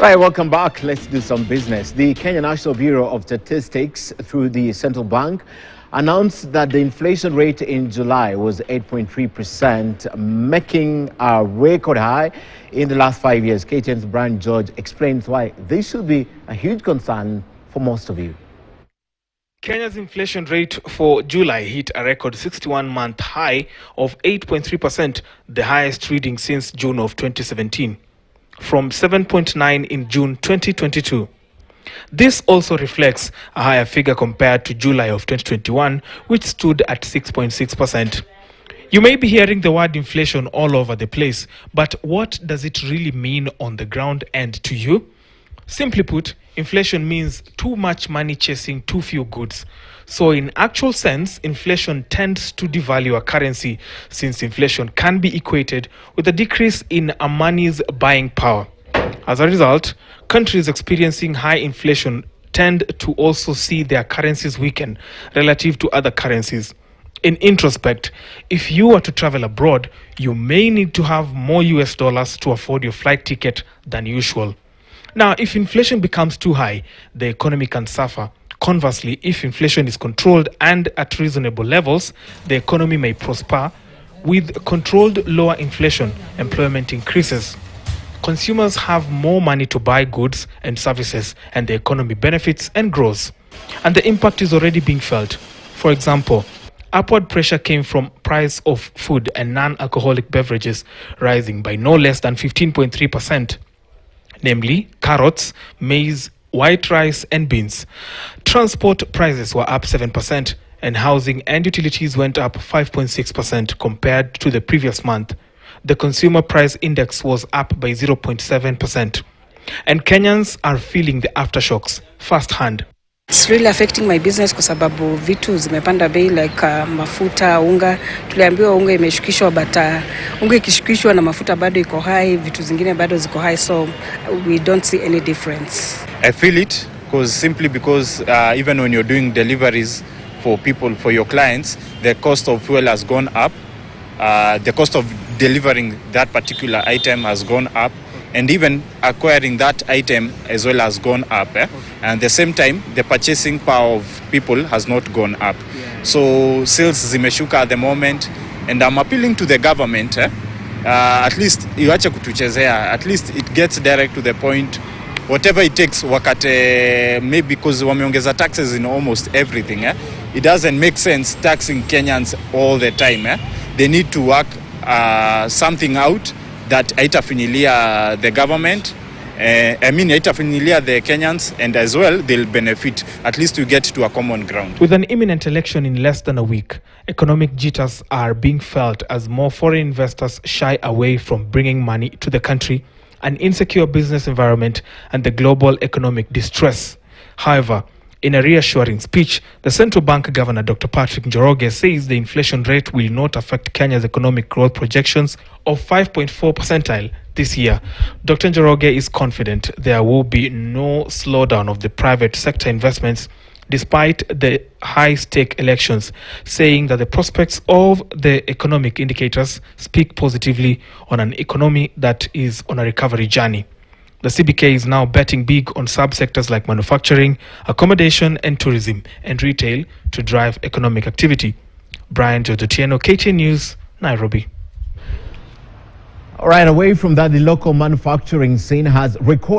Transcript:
Right, welcome back. Let's do some business. The Kenya National Bureau of Statistics, through the central bank, announced that the inflation rate in July was 8.3%, making a record high in the last 5 years. KTN's Brian George explains why this should be a huge concern for most of you. Kenya's inflation rate for July hit a record 61-month high of 8.3%, the highest reading since June of 2017, from 7.9 in June 2022. This also reflects a higher figure compared to July of 2021, which stood at 6.6%. You may be hearing the word inflation all over the place, but what does it really mean on the ground and to you? Simply put, inflation means too much money chasing too few goods. So in actual sense, inflation tends to devalue a currency, since inflation can be equated with a decrease in a money's buying power. As a result, countries experiencing high inflation tend to also see their currencies weaken relative to other currencies. In introspect, if you were to travel abroad, you may need to have more US dollars to afford your flight ticket than usual. Now, if inflation becomes too high, the economy can suffer. Conversely, if inflation is controlled and at reasonable levels, the economy may prosper. With controlled lower inflation, employment increases. Consumers have more money to buy goods and services, and the economy benefits and grows. And the impact is already being felt. For example, upward pressure came from price of food and non-alcoholic beverages rising by no less than 15.3%. Namely carrots, maize, white rice and beans. Transport prices were up 7%, and housing and utilities went up 5.6% compared to the previous month. The consumer price index was up by 0.7%. And Kenyans are feeling the aftershocks firsthand. It's really affecting my business kwa sababu vitu zimepanda bei, like mafuta, unga. Tuliambiwa unga imeshukishwa, but unga ikishukishwa na mafuta bado iko high, vitu zingine bado ziko high, so we don't see any difference. I feel it simply because even when you're doing deliveries for people, for your clients, the cost of fuel has gone up. The cost of delivering that particular item has gone up, and even acquiring that item as well has gone up. And at the same time, the purchasing power of people has not gone up. So sales zimeshuka at the moment, and I'm appealing to the government, at least iwache kutuchezea, at least it gets direct to the point. Whatever it takes, wakate, maybe because wameongeza taxes in almost everything. It doesn't make sense taxing Kenyans all the time. They need to work something out that haitafinyilia the government, haitafinyilia the Kenyans, and as well they'll benefit. At least we get to a common ground. With an imminent election in less than a week, economic jitters are being felt as more foreign investors shy away from bringing money to the country, an insecure business environment, and the global economic distress. However, in a reassuring speech, the central bank governor, Dr. Patrick Njoroge, says the inflation rate will not affect Kenya's economic growth projections of 5.4% this year. Dr. Njoroge is confident there will be no slowdown of the private sector investments despite the high-stake elections, saying that the prospects of the economic indicators speak positively on an economy that is on a recovery journey. The CBK is now betting big on subsectors like manufacturing, accommodation and tourism and retail to drive economic activity. Brian George, KTN News, Nairobi. All right, away from that, the local manufacturing scene has recorded